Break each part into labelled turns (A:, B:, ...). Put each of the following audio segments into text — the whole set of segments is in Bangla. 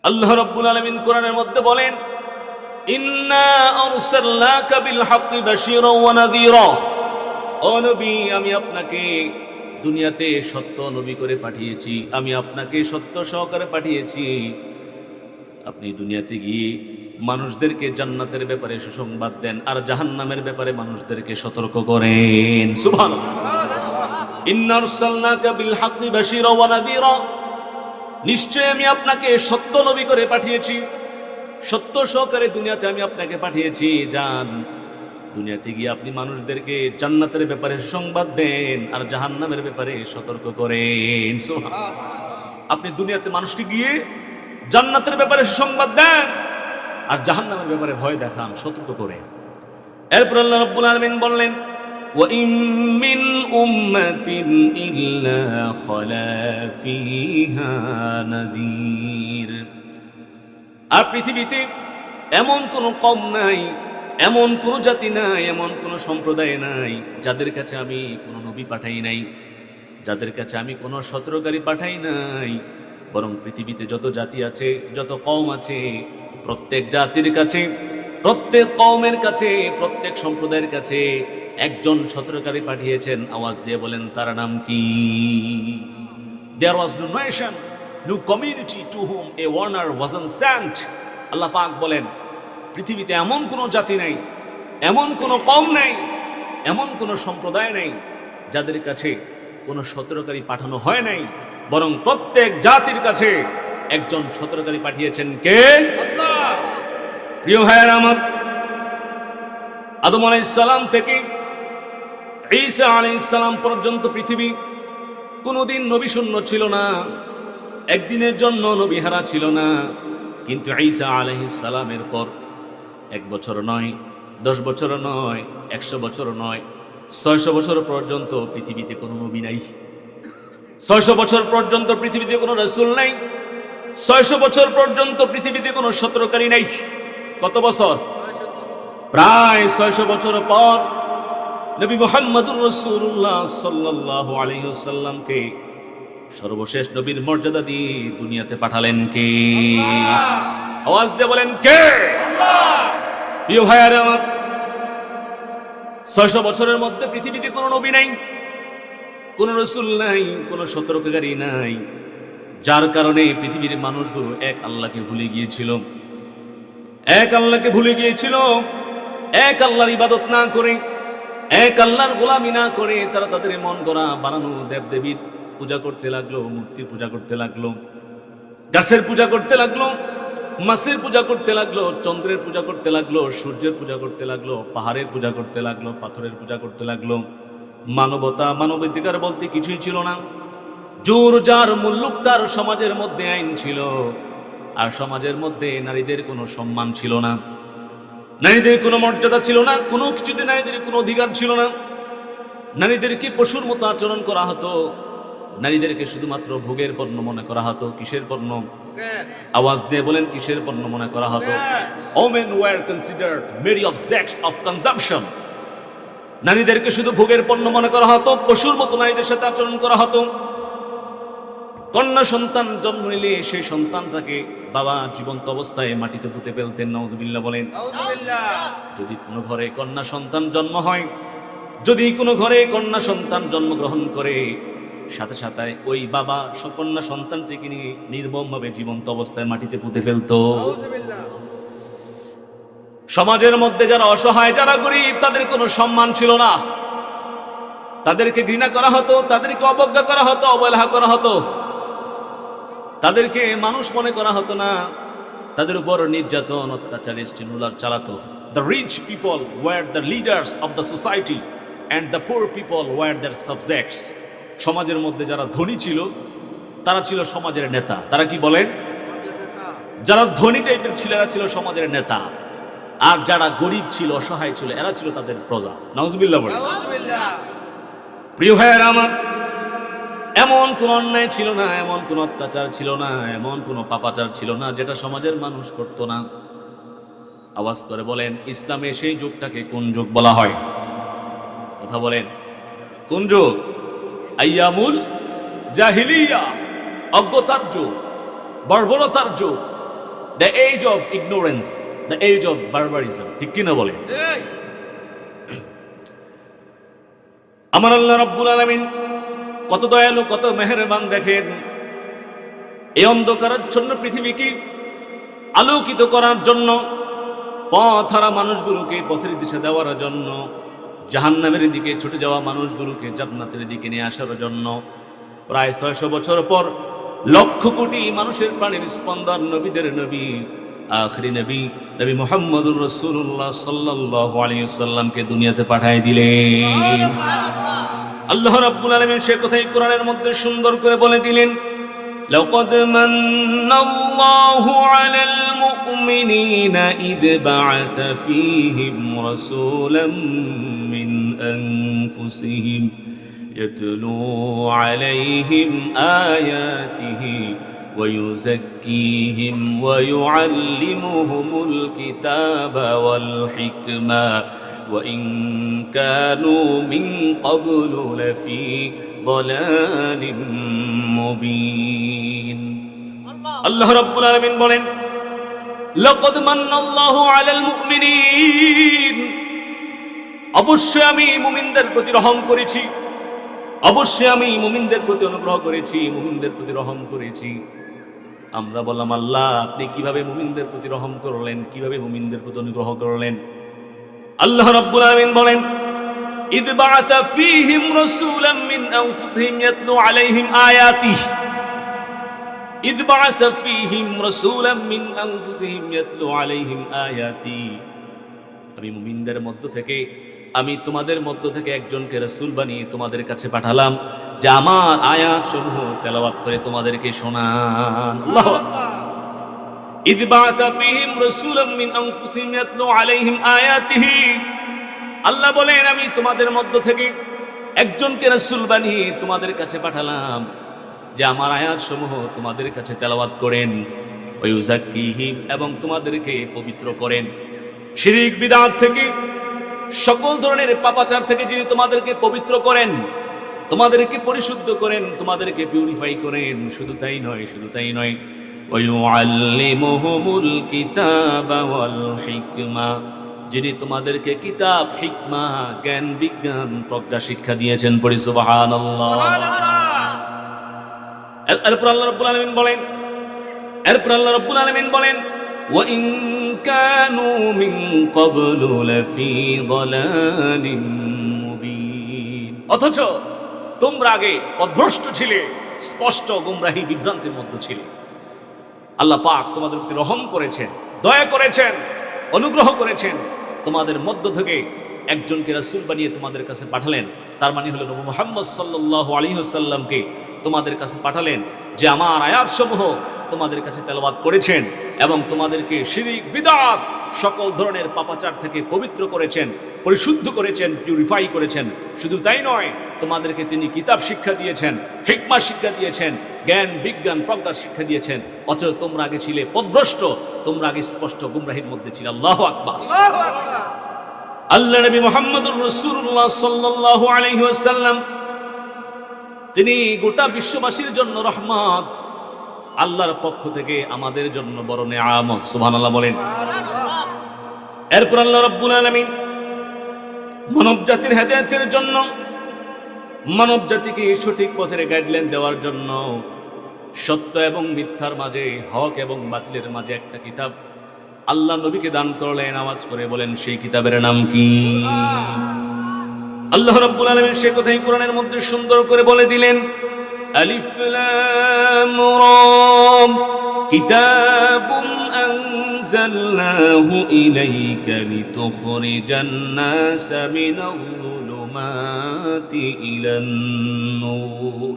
A: আল্লাহ রাব্বুল আলামিন কোরআনের মধ্যে বলেন, ইন্না আরসালনাকা বিল হাক্কি বাশীরা ওয়া নাযীরা। ও নবী, আমি আপনাকে দুনিয়াতে সত্য নবী করে পাঠিয়েছি, আমি আপনাকে সত্য সহকারে পাঠিয়েছি। আপনি দুনিয়াতে গিয়ে মানুষদেরকে জান্নাতের ব্যাপারে সুসংবাদ দেন আর জাহান্নামের ব্যাপারে মানুষদেরকে সতর্ক করেন। সুবহানাল্লাহ। ইন্না আরসালনাকা বিল হাক্কি বাশীরা ওয়া নাযীরা, নিশ্চয় আমি আপনাকে সত্য নবী করে পাঠিয়েছি, সত্য সহকারে দুনিয়াতে আমি আপনাকে পাঠিয়েছি। যান, দুনিয়াতে গিয়ে আপনি মানুষদেরকে জান্নাতের ব্যাপারে সংবাদ দেন আর জাহান্নামের ব্যাপারে সতর্ক করেন। আপনি দুনিয়াতে মানুষকে গিয়ে জান্নাতের ব্যাপারে সংবাদ দেন আর জাহান্নামের ব্যাপারে ভয় দেখান, সতর্ক করেন। এরপর আল্লাহ রাব্বুল আলামিন বললেন, ওয়া ইম মিন উম্মাতিন ইল্লা খালা ফিহা নাযীর। আর পৃথিবীতে এমন কোন কওম নাই, এমন কোন জাতি নাই, এমন কোন সম্প্রদায় নাই যাদের কাছে আমি কোন নবী পাঠাই নাই, যাদের কাছে আমি কোন সতর্ককারী পাঠাই নাই। বরং পৃথিবীতে যত জাতি আছে, যত কওম আছে, প্রত্যেক জাতির কাছে, প্রত্যেক কওমের কাছে, প্রত্যেক সম্প্রদায়ের কাছে একজন সতর্ককারী পাঠিয়েছেন। আওয়াজ দিয়ে বলেন, তার নাম কি? There was no nation, no community to whom a warner wasn't sent. আল্লাহ পাক বলেন, পৃথিবীতে এমন কোনো জাতি নাই, এমন কোনো কওম নাই, এমন কোনো সম্প্রদায় নাই যাদের কাছে কোনো সতর্ককারী পাঠানো হয় নাই, বরং প্রত্যেক জাতির কাছে একজন সতর্ককারী পাঠিয়েছেন। কে? আল্লাহ। প্রিয় ভাইয়েরা আমার, আদম আলাইহিস সালাম থেকে ঈসা আলাইহিস সালাম পর্যন্ত পৃথিবী কোনোদিন নবী শূন্য ছিল না, একদিনের জন্য নবী হারা ছিল না। কিন্তু ঈসা আলাইহিস সালামের পর 1 বছর নয়, 10 বছর নয়, 100 বছর নয়, 600 বছর পর্যন্ত পৃথিবীতে কোনো নবী নাই। 600 বছর পর্যন্ত পৃথিবীতে কোনো রাসূল নাই। 600 বছর পর্যন্ত পৃথিবীতে কোনো সতর্ককারী নাই। কত বছর? প্রায় 600 বছর পর নবী মুহাম্মদুর রাসূলুল্লাহ সাল্লাল্লাহু আলাইহি ওয়াসাল্লামকে সর্বশেষ নবীর মর্যাদা দিয়ে দুনিয়াতে পাঠালেন কে? আল্লাহ। আওয়াজ দিয়ে বলেন, কে? আল্লাহ। প্রিয় ভাইয়ারা আমার, 600 বছরের মধ্যে পৃথিবীতে কোনো নবী নাই, কোনো রাসূল নাই, কোনো সতর্ককারী নাই, যার কারণে পৃথিবীর মানুষগুলো এক আল্লাহকে ভুলে গিয়েছিল, এক আল্লাহকে ভুলে গিয়েছিল। এক আল্লাহর ইবাদত না করে, এক আল্লাহর গোলামি না করে তারা তাদের মন গড়া বানানো দেবদেবীর পূজা করতে লাগলো, মূর্তির পূজা করতে লাগলো, গাছের পূজা করতে লাগলো, মাছের পূজা করতে লাগলো, চন্দ্রের পূজা করতে লাগলো, সূর্যের পূজা করতে লাগলো, পাহাড়ের পূজা করতে লাগলো, পাথরের পূজা করতে লাগলো। মানবতা, মানবাধিকার বলতে কিছুই ছিল না। জোর যার মুল্লুক তার সমাজের মধ্যে আইন ছিল, আর সমাজের মধ্যে নারীদের কোনো সম্মান ছিল না, নারীদের কোনো মর্যাদা ছিল না, কোনো কিছুতে নারীদের কোনো অধিকার ছিল না। নারীদেরকে পশুর মতো আচরণ করা হতো, নারীদেরকে শুধুমাত্র ভোগের পণ্য মনে করা হতো। কিসের পণ্য? আওয়াজ দিয়ে বলেন, কিসের পণ্য মনে করা হতো? Women were considered merely objects of consumption. নারীদেরকে শুধু ভোগের পণ্য মনে করা হতো, পশুর মতো নারীদের সাথে আচরণ করা হতো। কন্যা সন্তান জন্ম নিলে সেই সন্তানটাকে বাবা জীবন্ত অবস্থায় মাটিতে পুঁতে ফেলতেন। নাউজুবিল্লাহ বলেন। যদি কোনো ঘরে কন্যা সন্তান জন্ম হয়, যদি কোনো ঘরে কন্যা সন্তান জন্মগ্রহণ করে, সাথে সাথে ওই বাবা কন্যা সন্তানটিকে নিয়ে নির্মমভাবে জীবন্ত অবস্থায় মাটিতে পুঁতে ফেলত। সমাজের মধ্যে যারা অসহায়, যারা গরিব, তাদের কোনো সম্মান ছিল না, তাদেরকে ঘৃণা করা হতো, তাদেরকে অবজ্ঞা করা হতো, অবহেলা করা হতো, তাদেরকে মানুষ মনে করা হতো না, তাদের উপর নির্যাতন, অত্যাচার, স্টিমুলার চালাতো। The rich people were the leaders of the society and the poor people were their subjects. সমাজের মধ্যে যারা ধনী ছিল তারা ছিল সমাজের নেতা। তারা কি বলেন? যারা ধনী টাইপের ছিল এরা ছিল সমাজের নেতা, আর যারা গরিব ছিল, অসহায় ছিল, এরা ছিল তাদের প্রজা। নাউজুবিল্লাহ বলেন। প্রিয় ভাইয়েরা আমার, এমন কোন অন্যায় ছিল না, এমন কোন অত্যাচার ছিল না, এমন কোন পাপাচার ছিল না যেটা সমাজের মানুষ করত না। আওয়াজ করে বলেন, ইসলামে সেই যুগটাকে কোন যুগ বলা হয়? কথা বলেন, কোন যুগ? আইয়ামুল জাহিলিয়া, অজ্ঞতার যুগ, বর্বরতার যুগ, the age of ignorance, the age of barbarism. ঠিক কিনা বলে? আমার আল্লাহ রাব্বুল আলামিন কত দয়ালু, কত মেহেরবান দেখেন। এই অন্ধকারাচ্ছন্ন পৃথিবীকে আলোকিত করার জন্য, পথ হারা মানুষগুলোকে পথের দিশা দেওয়ার জন্য, জাহান্নামের দিকে ছুটে যাওয়া মানুষগুলোকে জান্নাতের দিকে নিয়ে আসার জন্য প্রায় 600 বছর পর লক্ষ কোটি মানুষের প্রাণের স্পন্দন, নবীদের নবী, আখরি নবী, নবী মুহাম্মদুর রাসূলুল্লাহ সাল্লাল্লাহু আলাইহি ওয়াসাল্লামকে দুনিয়াতে পাঠিয়ে দিলেন। আল্লাহ রাব্বুল আলামিন সে কথাই কোরআনের মধ্যে সুন্দর করে বলে দিলেন, লাকাদ মান্নাল্লাহু আলাল মুমিনিনা ইয বা'আথা ফীহিম রাসূলাম মিন আনফুসিহিম ইয়াতলু আলাইহিম আয়াতিহি ওয়া ইউযাক্কিহিম ওয়া ইউআল্লিমুহুমুল কিতাবা ওয়াল হিকমা وإن كانوا من قبل لفي ضلال مبين। আল্লাহ রাব্বুল আলামিন বলেন, লাকাদ মান্নাল্লাহু আলাল মুমিনিন, অবশ্যই আমি মুমিনদের প্রতি রহম করেছি, অবশ্যই আমি মুমিনদের প্রতি অনুগ্রহ করেছি, মুমিনদের প্রতি রহম করেছি। আমরা বললাম, আল্লাহ আপনি কিভাবে মুমিনদের প্রতি রহম করলেন, কিভাবে মুমিনদের প্রতি অনুগ্রহ করলেন? আল্লাহ রাব্বুল আলামিন বলেন, ইয বা'আথা ফীহিম রাসূলাম মিন আনফুসিহিম ইয়াতলু আলাইহিম আয়াতিহি, ইয বা'আথা ফীহিম রাসূলাম মিন আনফুসিহিম ইয়াতলু আলাইহিম আয়াতি। আমি মুমিনদের মধ্য থেকে, আমি তোমাদের মধ্য থেকে একজনকে রাসূল বানিয়ে তোমাদের কাছে পাঠালাম, যে আমার আয়াত সমূহ তেলাওয়াত করে তোমাদেরকে শোনান। আল্লাহু আকবার। ইয বা'আথা ফীহিম রাসূলাম মিন আনফুসিহিম ইয়াতলু আলাইহিম আয়াতিহি। আল্লাহ বলেন, আমি তোমাদের মধ্য থেকে একজনকে রাসূল বানিয়ে তোমাদের কাছে পাঠালাম, যে আমার আয়াত সমূহ তোমাদের কাছে তেলাওয়াত করেন, ওয়া ইউযাক্কিহিম, এবং তোমাদেরকে পবিত্র করেন শিরক বিদআত থেকে, সকল ধরনের পাপাচার থেকে যিনি তোমাদেরকে পবিত্র করেন, তোমাদেরকে পরিশুদ্ধ করেন, তোমাদেরকে পিউরিফাই করেন। শুধু তাই নয়, শুধু তাই নয়, ওয়ায়ুআল্লিমুহুমুল কিতাবা ওয়াল হিকমা, যিনি তোমাদেরকে কিতাব, হিকমা, জ্ঞান, বিজ্ঞান, প্রজ্ঞা শিক্ষা দিয়েছেন। পড়ি সুবহানাল্লাহ। এরপর আল্লাহ রাব্বুল আলামিন বলেন, এরপর আল্লাহ রাব্বুল আলামিন বলেন, ওয়া ইন কানু মিন ক্বাবলু লাফি যালালিম মুবিন। অথচ তোমরা আগে পথভ্রষ্ট ছিলে, স্পষ্ট গোমরাহি বিভ্রান্তির মধ্যে ছিলে। আল্লাহ পাক তোমাদের প্রতি রহম করেছেন, দয়া করেছেন, অনুগ্রহ করেছেন, তোমাদের মধ্য থেকে একজনকে রাসূল বানিয়ে তোমাদের কাছে পাঠালেন। তার মানে হলো নবী মুহাম্মদ সাল্লাল্লাহু আলাইহি ওয়াসাল্লামকে তোমাদের কাছে পাঠালেন, যে আমার আয়াতসমূহ তোমাদের কাছে তেলাওয়াত করেছেন এবং তোমাদেরকে শিরক, বিদআত, সকল ধরনের পাপাচার থেকে পবিত্র করেছেন, পরিশুদ্ধ করেছেন, পিউরিফাই করেছেন। শুধু তাই নয়, তোমাদেরকে তিনি কিতাব শিক্ষা দিয়েছেন, হিকমা শিক্ষা দিয়েছেন, জ্ঞান, বিজ্ঞান, প্রজ্ঞার শিক্ষা দিয়েছেন। অথচ তোমরা আগে ছিলে পথভ্রষ্ট, তোমরা আগে স্পষ্ট গুমরাহির মধ্যে ছিলে। আল্লাহু আকবার। আল্লাহু আকবার। আল্লাহ নবী মুহাম্মদুর রাসূলুল্লাহ সাল্লাল্লাহু আলাইহি ওয়াসাল্লাম, তিনি গোটা বিশ্ববাসীর জন্য রহমত, আল্লাহর পক্ষ থেকে আমাদের জন্য বড় নিয়ামত। সুবহানাল্লাহ বলেন। এরপর আল্লাহ রাব্বুল আলামিন মানব জাতির হেদায়েতের জন্য, মানব জাতিকে সঠিক পথের গাইডলাইন দেওয়ার জন্য, সত্য এবং মিথ্যার মাঝে, হক এবং বাতিলের মাঝে একটা কিতাব আল্লাহ নবীকে দান করলেন। আওয়াজ করে বলেন, সেই কিতাবের নাম কি? আল্লাহ রাব্বুল আলামিন সে কথাই কোরআনের মধ্যে সুন্দর করে বলে দিলেন, আলিফ লাম রা, কিতাবুন আনজালনাহু ইলাইকা লিতুখরিজান নাসা মিনাল যুলুমাতি ইলান নূর।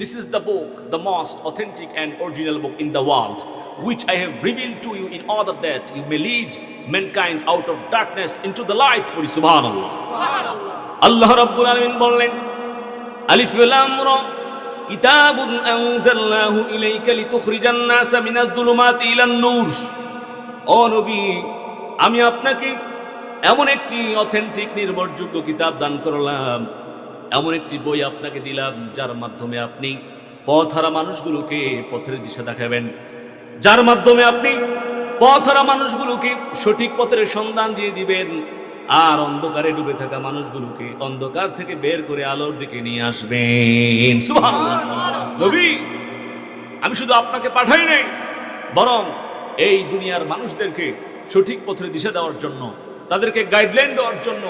A: This is the book, the most authentic and original book in the world, which I have revealed to you in order that you may lead mankind out of darkness into the light. Subhanallah. Allah Rabbul Alamin বললেন, আলিফ লাম রা, কিতাবুন আনজালনাহু ইলাইকা লিতুখরিজান নাসা মিনাজ যুলুমাতি ইলান নূর। ও নবী, আমি আপনাকে এমন একটি অথেন্টিক, নির্ভরযোগ্য কিতাব দান করলাম, এমন একটি বই আপনাকে দিলাম, যার মাধ্যমে আপনি পথহারা মানুষগুলোকে পথের দিশা দেখাবেন, যার মাধ্যমে আপনি পথহারা মানুষগুলোকে সঠিক পথের সন্ধান দিয়ে দিবেন, আর অন্ধকারে ডুবে থাকা মানুষগুলোকে অন্ধকার থেকে বের করে আলোর দিকে নিয়ে আসবেন। সুবহানাল্লাহ। নবী, আমি শুধু আপনাকে পাঠাই নাই, বরং এই দুনিয়ার মানুষদেরকে সঠিক পথের দিশা দেওয়ার জন্য, তাদেরকে গাইডলাইন দেওয়ার জন্য,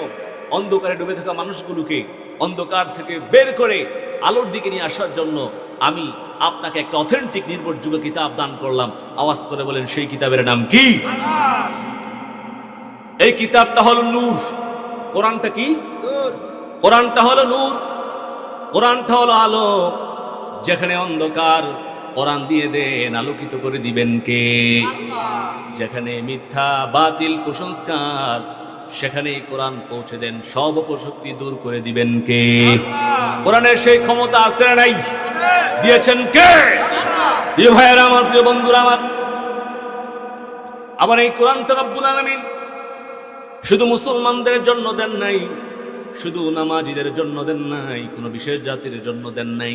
A: অন্ধকারে ডুবে থাকা মানুষগুলোকে অন্ধকার থেকে বের করে আলোর দিকে নিয়ে আসার জন্য আমি আপনাকে একটা অথেন্টিক নির্ভরযোগ্য কিতাব দান করলাম। আওয়াজ করে বলেন, সেই কিতাবের নাম কি? এই কিতাবটা হলো নূর। কোরআনটা কি? কোরআনটা হলো নূর, কোরআনটা হলো আলো। যেখানে অন্ধকার, কোরআন দিয়ে দেন, আলোকিত করে দিবেন কে? যেখানে মিথ্যা, বাতিল, কুসংস্কার, সেখানেই কোরআন পৌঁছে দেন, সব অপশক্তি দূর করে দিবেন কে? কোরআনের সেই ক্ষমতা আছে না নাই? দিয়েছেন কে? প্রিয় ভাইয়েরা আমার, প্রিয় বন্ধুরা আমার, আবার এই কোরআনটা রব্বুল আলামিন শুধু মুসলমানদের জন্য দেন নাই, শুধু নামাজীদের জন্য দেন নাই, কোনো বিশেষ জাতির জন্য দেন নাই।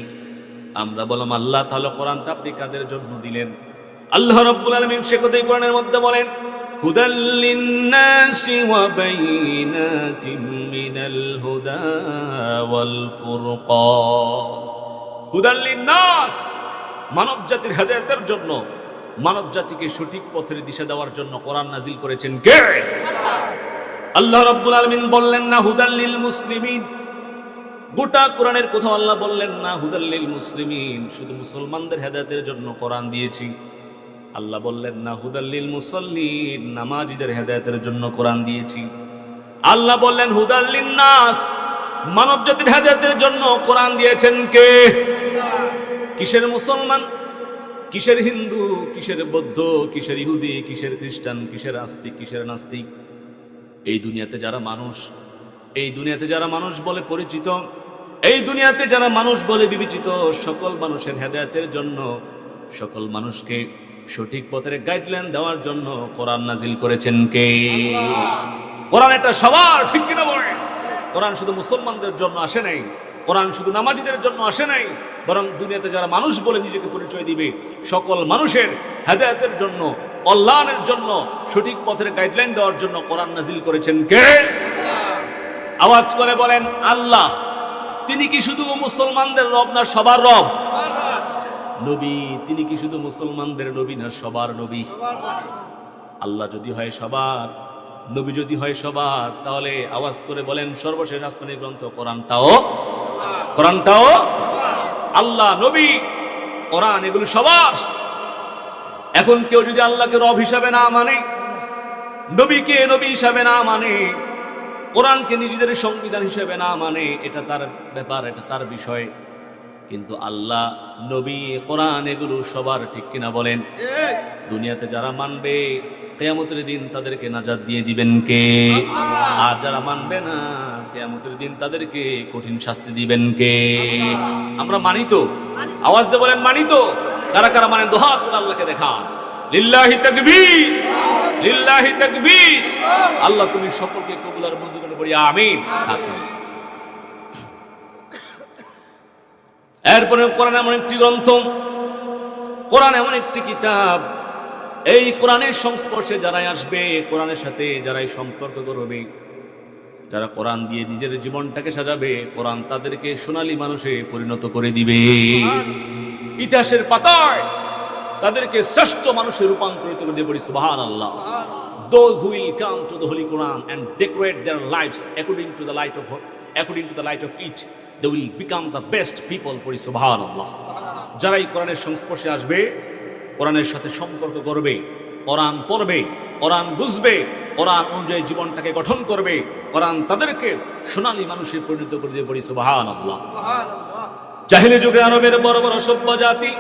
A: আমরা বললাম, আল্লাহ তাআলা কোরআনটা আপনি কাদের জন্য দিলেন? আল্লাহ রাব্বুল আলামিন সে কথাই কোরআনের মধ্যে বলেন, হুদাল লিন্নাসি ওয়া বাইনাতিম মিনাল হুদা ওয়াল ফুরকান। হুদাল লিন্নাস, মানব জাতির হেদায়েতের জন্য, মানব জাতিকে সঠিক পথের দিশা দেওয়ার জন্য কোরআন নাজিল করেছেন কে? আল্লাহ রাব্বুল আলামিন বললেন না হুদাল লিল মুসলিমিন। গোটা কোরআনের কোথাও আল্লাহ বললেন না হুদাল লিল মুসলিমিন, শুধু মুসলমানদের হেদায়েতের জন্য কোরআন দিয়েছি। আল্লাহ বললেন না হুদাল লিল মুসাল্লিন, নামাজীদের হেদায়েতের জন্য কোরআন দিয়েছি। আল্লাহ বললেন হুদাল লিন নাস, মানব জাতির হেদায়েতের জন্য কোরআন দিয়েছেন কে? কিসের মুসলমান, কিসের হিন্দু, কিসের বৌদ্ধ, কিসের ইহুদি, কিসের খ্রিস্টান, কিসের আস্তিক, কিসের নাস্তিক? এই দুনিয়াতে যারা মানুষ, এই দুনিয়াতে যারা মানুষ বলে পরিচিত, এই দুনিয়াতে যারা মানুষ বলে বিবেচিত, সকল মানুষের হেদায়েতের জন্য, সকল মানুষকে সঠিক পথের গাইডলাইন দেওয়ার জন্য কোরআন নাজিল করেছেন কে? কোরআন এটা সবার, ঠিক কিনা বলেন? কোরআন শুধু মুসলমানদের জন্য আসে নাই, কোরআন শুধু নামাজীদের জন্য আসে নাই, বরং দুনিয়াতে যারা মানুষ বলে নিজেকে পরিচয় দিবে, সকল মানুষের হেদায়েতের জন্য, কল্যাণের জন্য, সঠিক পথের গাইডলাইন দেওয়ার জন্য কোরআন নাজিল করেছেন কে? আওয়াজ করে বলেন, আল্লাহ। তিনি কি শুধু মুসলমানদের রব না সবার রব? নবী, তিনি কি শুধু মুসলমানদের নবী না সবার নবী? আল্লাহ যদি হয় সবার, নবী যদি হয় সবার, তাহলে আওয়াজ করে বলেন, সর্বশেষ আসমানি গ্রন্থ কোরআনটাও, কোরআনটাও আল্লাহ, নবী, কোরআন, এগুলো সবার। এখন কেউ যদি আল্লাহকে রব হিসাবে না মানে, নবীকে নবী হিসাবে না মানে, কোরআনকে নিজেদের সংবিধান হিসেবে না মানে, এটা তার ব্যাপার, এটা তার বিষয়। কিন্তু আল্লাহ, নবী, কোরআন এগুলো সবার, ঠিক কিনা বলেন? দুনিয়াতে যারা মানবে, কিয়ামতের দিন তাদেরকে নাজাত দিয়ে দিবেন কে? আর যারা মানবে না, কিয়ামতের দিন তাদেরকে কঠিন শাস্তি দিবেন কে? আমরা মানি তো? আওয়াজ দিয়ে বলেন, মানি তো? কারা কারা মানে? দুহাত তুলে আল্লাহকে দেখা। লিল্লাহি তাকবীর, লিল্লাহি তাকবীর। আল্লাহ তুমি সকলকে কবুল আর মঞ্জুর করে বলি আমিন। এরপরে কোরআন এমন একটি গ্রন্থ, কোরআন এমন একটি কিতাব, এই কোরআনের সংস্পর্শে যারাই আসবে, কোরআনের সাথে যারাই সম্পর্ক করবে, যারা কোরআন দিয়ে নিজের জীবনটাকে সাজাবে, কোরআন তাদেরকে সোনালী মানুষে পরিণত করে দিবে। ইতিহাসের পাতায় তাদেরকে শ্রেষ্ঠ মানুষে রূপান্তরিত করে দিয়ে বলি সুবহানাল্লাহ। Those who will come to the Holy Quran and decorate their lives according to the light of it, they will become the best people. পড়ি সুবহানাল্লাহ। যারাই কোরআনের সংস্পর্শে আসবে, কোরআনের সাথে সম্পর্ক করবে, কোরআন পড়বে, কোরআন বুঝবে, কোরআন অনুযায়ী জীবনটাকে গঠন করবে, কোরআন তাদেরকে সোনালী মানুষে পরিণত করে দিয়ে পড়ি সুবহানাল্লাহ। জাহিলি যুগের আরবের বড় বড় সভ্য জাতি,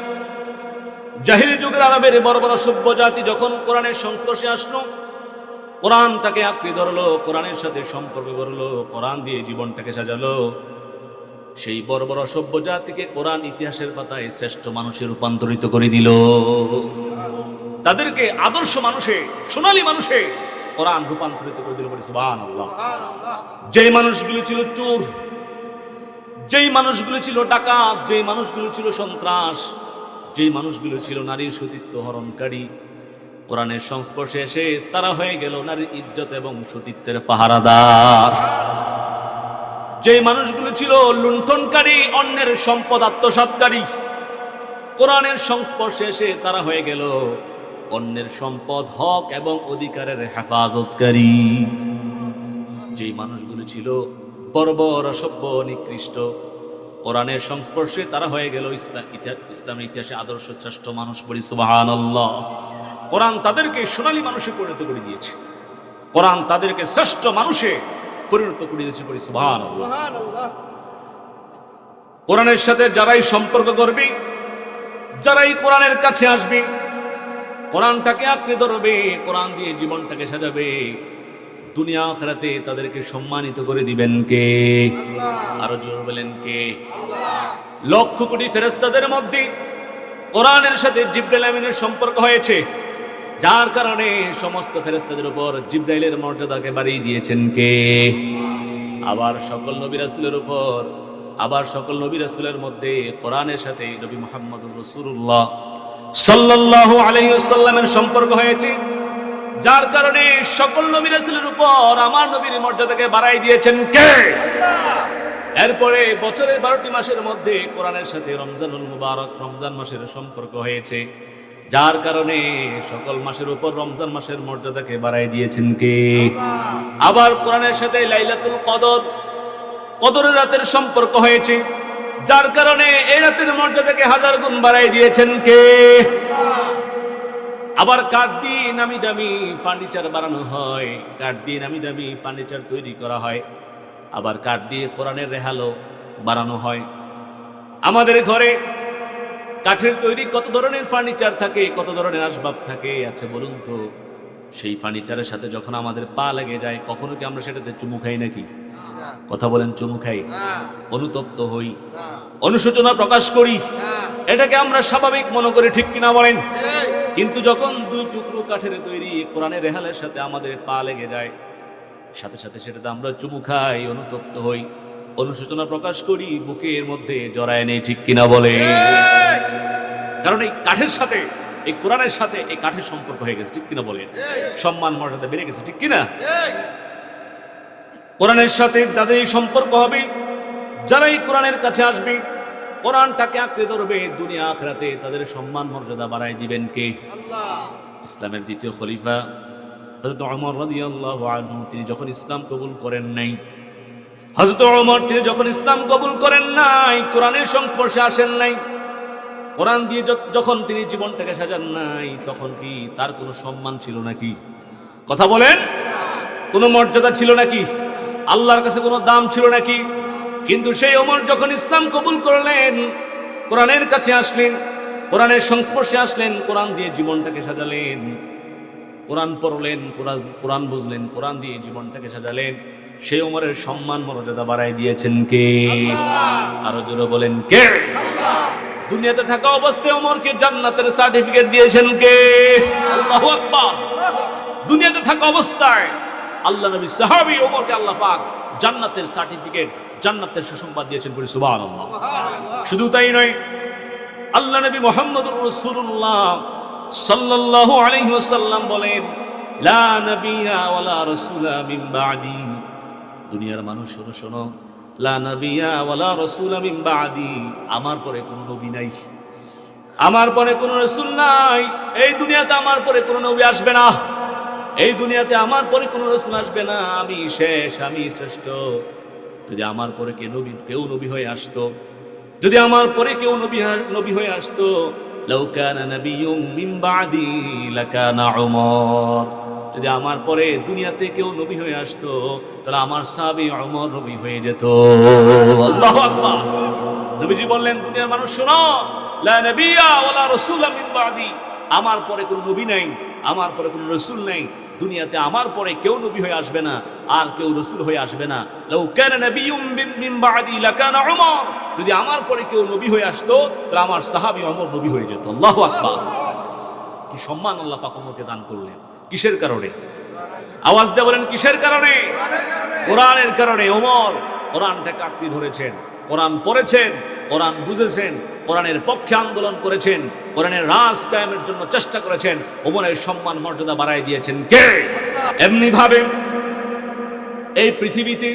A: জাহিলি যুগের আরবের বড় বড় সভ্য জাতি যখন কোরআনের সংস্পর্শে আসলো, কোরআনটাকে আঁকড়ে ধরলো, কোরআনের সাথে সম্পর্ক করলো, কোরআন দিয়ে জীবনটাকে সাজালো, সেই বড় বড় সভ্য জাতিকে কোরআন ইতিহাসের পাতায় শ্রেষ্ঠ মানুষে রূপান্তরিত করে দিল। তাদেরকে আদর্শ মানুষে, সোনালী মানুষে কোরআন রূপান্তরিত করে দিল। বলি সুবহানাল্লাহ। যেই মানুষগুলো ছিল চোর, যেই মানুষগুলো ছিল ডাকাত, যেই মানুষগুলো ছিল সন্ত্রাস, যেই মানুষগুলো ছিল নারীর সতীত্ব হরণকারী, কোরআনের সংস্পর্শে এসে তারা হয়ে গেল নারীর ইজ্জত এবং সতীত্বের পাহারাদার। যে মানুষগুলো ছিল লুণ্ঠনকারী, অন্যের সম্পদ আত্মসাৎকারী, কোরআনের সংস্পর্শে এসে তারা হয়ে গেল অন্যের সম্পদ, হক এবং অধিকারের হেফাজতকারী। যে মানুষগুলো ছিল বর্বর, অসভ্য, নিকৃষ্ট, কোরআনের সংস্পর্শে তারা হয়ে গেল ইসলামের ইতিহাসে আদর্শ শ্রেষ্ঠ মানুষ। বলি সুবহানাল্লাহ। কোরআন তাদেরকে সোনালী মানুষে পরিণত করে দিয়েছে, কোরআন তাদেরকে শ্রেষ্ঠ মানুষে পরিণত করে দিয়েছে। বলি সুবহানাল্লাহ। কোরআনের সাথে যারাই সম্পর্ক করবে, যারাই কোরআনের কাছে আসবে, কোরআনটাকে আঁকড়ে ধরবে, কোরআন দিয়ে জীবনটাকে সাজাবে, দুনিয়া আখিরাতে তাদেরকে সম্মানিত করে দিবেন কে? আরো জোরে বলেন কে? লক্ষ কোটি ফেরেশতাদের মধ্যে কোরআনের সাথে জিবরাইল আমিনের সম্পর্ক হয়েছে, যার কারণে সমস্ত ফেরেশতাদের উপর জিবরাইলের মর্যাদাকে বাড়িয়ে দিয়েছেন কে? আবার সকল নবী রাসূলের উপর, আবার সকল নবী রাসূলের মধ্যে কোরআনের সাথে নবী মুহাম্মদুর রাসূলুল্লাহ সাল্লাল্লাহু আলাইহি ওয়াসাল্লামের সম্পর্ক হয়েছে, যার কারণে সকল নবী রাসূলের উপর আমার নবীর মর্যাদাকে বাড়াই দিয়েছেন কে? এরপরে বছরের 12টি মাসের মধ্যে কোরআনের সাথে রমজানুল মুবারক, রমজান মাসের সম্পর্ক হয়েছে, যার কারণে সকল মাসের উপর রমজান মাসের মর্যাদাকে বাড়াই দিয়েছেন কে? আবার কোরআনের সাথে লাইলাতুল কদর, কদরের রাতের সম্পর্ক হয়েছে, যার কারণে এই রাতের মর্যাদাকে 1000 গুণ বাড়াই দিয়েছেন কে? আবার কাঠ দিয়ে নামি দামি ফার্নিচার বানানো হয়, কাঠ দিয়ে নামি দামি ফার্নিচার তৈরি করা হয়, আবার কাঠ দিয়ে কোরআনের রেহালো বানানো হয়। আমাদের ঘরে কাঠের তৈরি কত ধরনের ফার্নিচার থাকে, কত ধরনের আসবাব থাকে। আচ্ছা বলুন তো, সেই ফার্নিচারের সাথে যখন আমাদের পা লেগে যায়, কখনো কি আমরা সেটাতে চুমু খাই নাকি? কথা বলেন, চুমু খাই? অনুতপ্ত হই, অনুশোচনা প্রকাশ করি, এটাকে আমরা স্বাভাবিক মনে করি, ঠিক কিনা বলেন? কিন্তু যখন 2 টুকরো কাঠের তৈরি কোরআনের রেহালের সাথে আমাদের পা লেগে যায়, সাথে সাথে সেটাতে আমরা চুমু খাই, অনুতপ্ত হই, অনুশোচনা প্রকাশ করি, বুকের মধ্যে জড়ায় নেই, ঠিক কিনা বলে? কারণ এই কাঠের সাথে, এই কোরআনের সাথে এই কাঠের সম্পর্ক হয়ে গেছে, ঠিক কিনা বলে? সম্মান মর্যাদা বেড়ে গেছে, ঠিক কিনা? কোরআনের সাথে যাদের এই সম্পর্ক হবে, যারাই কোরআনের কাছে আসবে, কোরআনটাকে আঁকড়ে ধরবে, দুনিয়া আখিরাতে তাদের সম্মান মর্যাদা বাড়াই দিবেন কে? আল্লাহ। ইসলামের দ্বিতীয় খলিফা হযরত ওমর রাদিয়াল্লাহু আনহু, তিনি যখন ইসলাম কবুল করেন নাই, হযরত ওমর তিনি যখন ইসলাম কবুল করেন নাই, কোরআনের সংস্পর্শে আসেন নাই, কোরআন দিয়ে যখন তিনি জীবনটাকে সাজান নাই, তখন কি তার কোনো সম্মান ছিল নাকি? কথা বলেন, কোনো মর্যাদা ছিল নাকি? আল্লাহর কাছে কোনো দাম ছিল নাকি? কিন্তু সেই ওমর যখন ইসলাম কবুল করলেন, কোরআনের কাছে আসলেন, কোরআনের সংস্পর্শে আসলেন, কোরআন দিয়ে জীবনটাকে সাজালেন, কোরআন পড়লেন, কোরআন বুঝলেন, কোরআন দিয়ে জীবনটাকে সাজালেন, সেই ওমরের সম্মান মর্যাদা বাড়াই দিয়েছেন কে? আরো জোরে বলেন কে? দুনিয়াতে থাকা অবস্থায় ওমরকে জান্নাতের সার্টিফিকেট দিয়েছেন কে? আল্লাহু আকবার। দুনিয়াতে থাকা অবস্থায় আল্লাহ নবী সাহাবী ওমরকে আল্লাহ পাক জান্নাতের সার্টিফিকেট, জান্নাতের সুসংবাদ দিয়েছেন। বলি সুবহানাল্লাহ। শুধু তাই নয়, আল্লাহ নবী মুহাম্মদুর রাসূলুল্লাহ সাল্লাল্লাহু আলাইহি ওয়াসাল্লাম বলেন, লা নাবিয়্যা ওয়ালা রাসূলা মিন বা'দি। দুনিয়ার মানুষ শোনো শোনো, লা নাবিয়্যা ওয়ালা রাসূলা মিন বা'দি, আমার পরে কোনো নবী নাই, আমার পরে কোনো রাসূল নাই, এই দুনিয়াতে আমার পরে কোনো নবী আসবে না, এই দুনিয়াতে আমার পরে কোনো রাসূল আসবে না, আমি শেষ, আমি শ্রেষ্ঠ। যদি আমার পরে কেউ নবী হয়ে আসতো, যদি আমার পরে কেউ নবী হয়ে আসতো, লাউ কানা নাবিয়্যুম মিন বা'দি লাকানা উমর, যদি আমার পরে দুনিয়াতে কেউ নবী হয়ে আসতো, তাহলে আমার সাহাবী উমর নবী হয়ে যেত। আল্লাহু আকবার। নবীজি বললেন, দুনিয়ার মানুষ শোনো, লা নাবিয়্যা ওয়ালা রাসূলা মিন বা'দি, আমার পরে কোনো নবী নাই, আমার পরে কোনো রাসূল নাই, দুনিয়াতে আমার পরে কেউ নবী হয়ে আসবে না, আর কেউ রাসূল হয়ে আসবে না। লাউ কানা নাবিয়্যুম মিন বা'দি লাকানা উমর, যদি আমার পরে কেউ নবী হয়ে আসতো, তাহলে আমার সাহাবী ওমর নবী হয়ে যেত। আল্লাহু আকবার। কি সম্মান আল্লাহ পাক ওমরকে দান করলেন, কিসের কারণে? আওয়াজ দিয়ে বলেন, কিসের কারণে? কোরআনের কারণে। ওমর কোরআনটাকে আঁকড়ে ধরেছেন, কোরআন পড়েছেন, কোরআন বুঝেছেন, কোরআনের পক্ষে আন্দোলন করেছেন, কোরআনের রাজ কায়েমের জন্য চেষ্টা করেছেন, ওমরের সম্মান মর্যাদা বাড়ায় দিয়েছেন কে? এমনি ভাবে এই পৃথিবীতে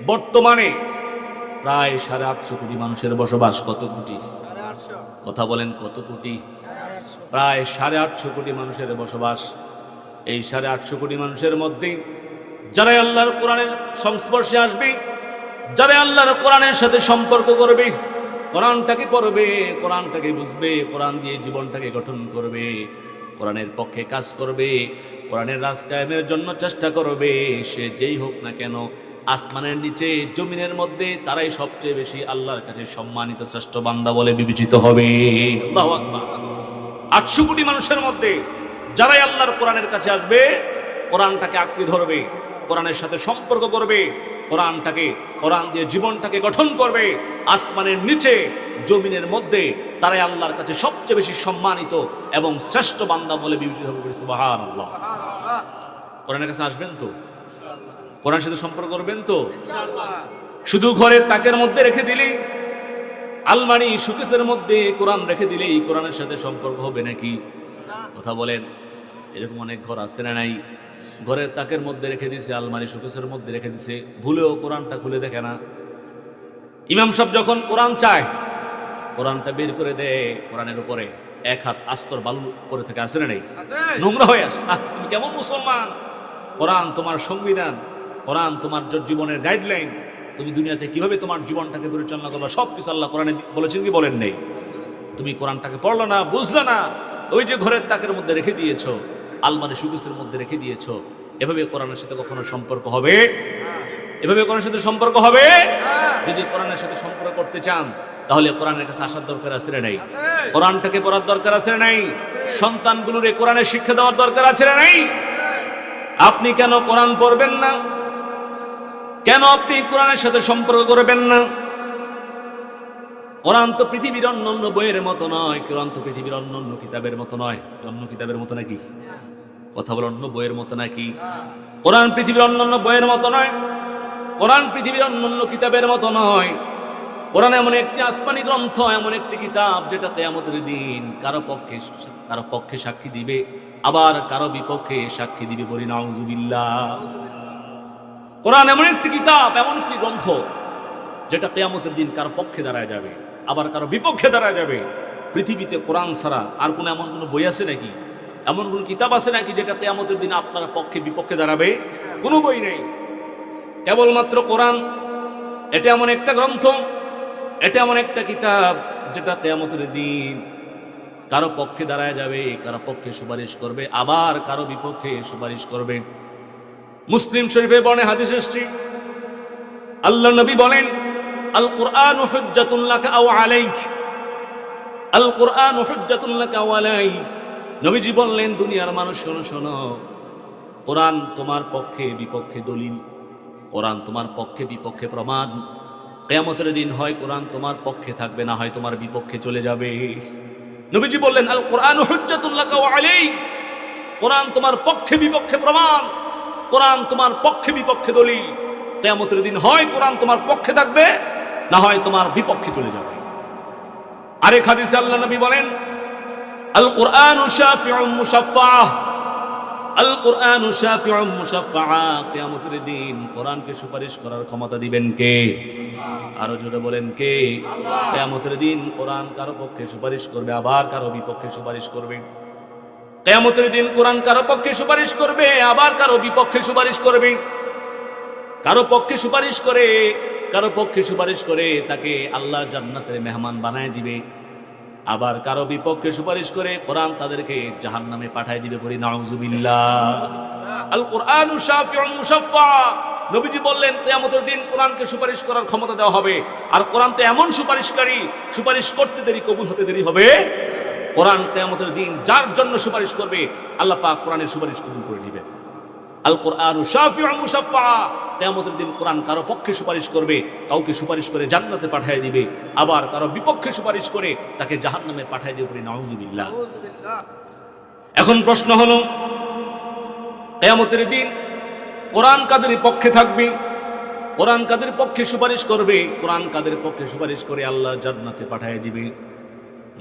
A: বর্তমানে প্রায় 850 কোটি মানুষের বসবাস। কত কোটি? কথা বলেন, কত কোটি? প্রায় 850 কোটি মানুষের বসবাস। এই 850 কোটি মানুষের মধ্যে যারা আল্লাহর কোরআনের সংস্পর্শে আসবে, যারা আল্লাহর কোরআনের সাথে সম্পর্ক করবে, কোরআনটাকে পড়বে, কোরআনটাকে বুঝবে, কোরআন দিয়ে জীবনটাকে গঠন করবে, কোরআনের পক্ষে কাজ করবে, কোরআনের রাজ কায়েমের জন্য চেষ্টা করবে, সে যেই হোক না কেন, আসমানের নিচে জমিনের মধ্যে তারাই সবচেয়ে বেশি আল্লাহর কাছে সম্মানিত শ্রেষ্ঠ বান্দা বলে বিবেচিত হবে। আল্লাহু আকবার। 800 কোটি মানুষের মধ্যে যারাই আল্লাহর কোরআনের কাছে আসবে, কোরআনটাকে আঁকড়ে ধরবে, কোরআনের সাথে সম্পর্ক করবে, কোরআন দিয়ে জীবনটাকে গঠন করবে, আসমানের নিচে জমিনের মধ্যে তারাই আল্লাহর কাছে সবচেয়ে বেশি সম্মানিত এবং শ্রেষ্ঠ বান্দা বলে বিবেচিত হবে। সুবহানাল্লাহ। কোরআনের কাছে আসবেন তো? কোরআনের সাথে সম্পর্ক করবেন তো? শুধু ঘরের তাকের মধ্যে রেখে দিলেই, আলমারি শোকেসের মধ্যে কোরআন রেখে দিলেই কোরআনের সাথে সম্পর্ক হবে নাকি? কথা বলেন। এরকম অনেক ঘর আছে না নাই? ঘরের তাকের মধ্যে রেখে দিছে, আলমারি শোকেসের মধ্যে রেখে দিছে, ভুলেও কোরআনটা খুলে দেখে না। ইমাম সাহেব যখন কোরআন চায়, কোরআনটা বের করে দেয়, কোরআনের উপরে এক হাত আস্তর বালু পরে থেকে, আসে না নাই? নোংরা হয়ে আস। তুমি কেমন মুসলমান? কোরআন তোমার সংবিধান, কোরআন তোমার জীবনের গাইডলাইন, তুমি দুনিয়াতে কিভাবে তোমার জীবনটাকে পরিচালনা করবা সবকিছু আল্লাহ কোরআনে বলেছেন কি বলেন নেই? তুমি কোরআনটাকে পড়লো না, বুঝলে না, ওই যে ঘরের তাকের মধ্যে রেখে দিয়েছো, আলমারি শোকেসের মধ্যে রেখে দিয়েছো। এভাবে কোরআনের সাথে কখনো সম্পর্ক হবে? এভাবে কোরআনের সাথে সম্পর্ক হবে? যদি কোরআনের সাথে সম্পর্ক করতে চান, তাহলে কোরআনের কাছে আসার দরকার আছে না নাই? কোরআনটাকে পড়ার দরকার আছে না নাই? সন্তানগুলোর কোরআনের শিক্ষা দেওয়ার দরকার আছে না নাই? আপনি কেন কোরআন পড়বেন না? কেন আপনি কোরআনের সাথে সম্পর্ক করবেন না? কোরআন তো পৃথিবীর অন্যান্য বইয়ের মতো নয়, কোরআন তো পৃথিবীর অন্যান্য কিতাবের মতো নয়। অন্য কিতাবের মতো নাকি? কথা বলে, অন্য বইয়ের মতো নাকি? কোরআন পৃথিবীর অন্যান্য বইয়ের মতো নয়, কোরআন পৃথিবীর অন্যান্য কিতাবের মতো নয়। কোরআন এমন একটি আসমানি গ্রন্থ, এমন একটি কিতাব যেটা কিয়ামতের দিন কারো পক্ষে সাক্ষী দিবে, আবার কারো বিপক্ষে সাক্ষী দিবে। বলি নাউজুবিল্লাহ। কোরআন এমন একটি কিতাব, এমন একটি গ্রন্থ যেটা কিয়ামতের দিন কারো পক্ষে দাঁড়ায় যাবে, আবার কারো বিপক্ষে দাঁড়ায় যাবে। পৃথিবীতে কোরআন ছাড়া আর কোনো এমন কোনো বই আছে নাকি? এমন কোন কিতাব আছে নাকি যেটা কিয়ামতের দিন আপনার পক্ষে বিপক্ষে দাঁড়াবে? কোনো বই নেই, কেবলমাত্র কোরআন। এটা এমন একটা গ্রন্থ, এটা এমন একটা কিতাব যেটা কিয়ামতের দিন কারো পক্ষে দাঁড়ায় যাবে, কারো পক্ষে সুপারিশ করবে, আবার কারো বিপক্ষে সুপারিশ করবে। মুসলিম শরীফে বর্ণে হাদিস এসেছে, আল্লাহ নবী বলেন, আল কুরআনু হুজ্জাতুন লাকা আও আলাইক, আল কুরআনু হুজ্জাতুন লাকা আও আলাইক। নবীজি বললেন, দুনিয়ার মানুষ শোনো শোনো, কোরআন তোমার পক্ষে বিপক্ষে দলিল, কোরআন তোমার পক্ষে বিপক্ষে প্রমাণ। কিয়ামতের দিন হয় কোরআন তোমার পক্ষে থাকবে, না হয় তোমার বিপক্ষে চলে যাবে। নবীজি বললেন, আল কুরআনু হুজ্জাতুন লাকা ওয়া আলাইক, কোরআন তোমার পক্ষে বিপক্ষে প্রমাণ, কোরআন তোমার পক্ষে বিপক্ষে দলিল। কিয়ামতের দিন হয় কোরআন তোমার পক্ষে থাকবে, না হয় তোমার বিপক্ষে চলে যাবে। আরেক হাদিসে আল্লাহ নবী বলেন, আল কুরআনু শাফিউম মুশাফফাহ, আল কুরআনু শাফিউম মুশাফফাহ। কিয়ামতের দিন কোরআনকে সুপারিশ করার ক্ষমতা দিবেন কে? আরো জোরে বলেন কে? আল্লাহ। কিয়ামতের দিন কোরআন কারো পক্ষে সুপারিশ করবে, আবার কারো বিপক্ষে সুপারিশ করবে। কিয়ামতের দিন কোরআন কারো পক্ষে সুপারিশ করবে, আবার কারো বিপক্ষে সুপারিশ করবে। কারো পক্ষে সুপারিশ করে, কারো পক্ষে সুপারিশ করে তাকে আল্লাহ জান্নাতের মেহমান বানায় দিবে, আবার কারো বিপক্ষে সুপারিশ করে কোরআন তাদেরকে জাহান্নামে পাঠায় দিবে। বলি নাউজুবিল্লাহ। আল কুরআনু শাফিউম মুশাফফা। নবীজি বললেন, কিয়ামতের দিন কোরআনকে সুপারিশ করার ক্ষমতা দেওয়া হবে। আর কোরআন তো এমন সুপারিশকারী, সুপারিশ করতে দেরি, কবুল হতে দেরি হবে। কোরআন কিয়ামতের দিন যার জন্য সুপারিশ করবে, আল্লাহ পাক কোরআনের সুপারিশ কবুল করে নেবেন। আল কুরআনু শাফিউম মুশাফফা। কিয়ামতের দিন কোরআন কারো পক্ষে সুপারিশ করবে, কাউকে সুপারিশ করে জান্নাতে পাঠিয়ে দিবে, আবার কারো বিপক্ষে সুপারিশ করে তাকে জাহান্নামে পাঠিয়ে দিবে। বলি নাউজুবিল্লাহ। এখন প্রশ্ন হলো, কিয়ামতের দিন কোরআন কাদের পক্ষে থাকবে, কোরআন কাদের পক্ষে সুপারিশ করবে? কোরআন কাদের পক্ষে সুপারিশ করে আল্লাহ জান্নাতে পাঠিয়ে দিবে?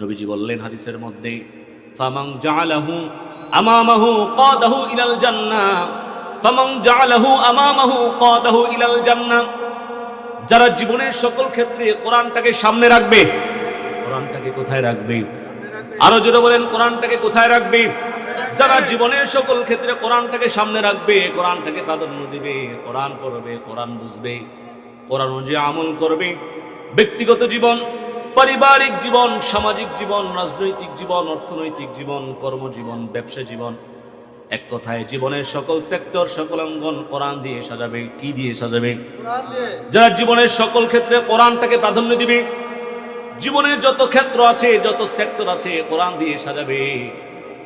A: নবীজি বললেন হাদিসের মধ্যে, ফামান জাআলাহু আমামাহু কাদাহু ইলাল জান্নাহ, ফামান জাআলাহু আমামাহু কাদাহু ইলাল জান্নাহ। যারা জীবনের সকল ক্ষেত্রে কোরআনটাকে সামনে রাখবে, কোরআনটাকে কোথায় রাখবে? আরো জোরে বলেন, কোরআনটাকে কোথায় রাখবে? যারা জীবনের সকল ক্ষেত্রে কোরআনটাকে সামনে রাখবে, কোরআনটাকে প্রাধান্য দিবে, কোরআন পড়বে, কোরআন বুঝবে, কোরআন অনুযায়ী আমল করবে, ব্যক্তিগত জীবন, পারিবারিক জীবন, সামাজিক জীবন, রাজনৈতিক জীবন, অর্থনৈতিক জীবন, কর্মজীবন, ব্যবসা জীবন, এক কথায় জীবনের সকল সেক্টর, সকল অঙ্গন কোরআন দিয়ে সাজাবে। কি দিয়ে সাজাবে? কোরআন দিয়ে। যারা জীবনের সকল ক্ষেত্রে কোরআনটাকে প্রাধান্য দিবে, জীবনের যত ক্ষেত্র আছে, যত সেক্টর আছে, কোরআন দিয়ে সাজাবে,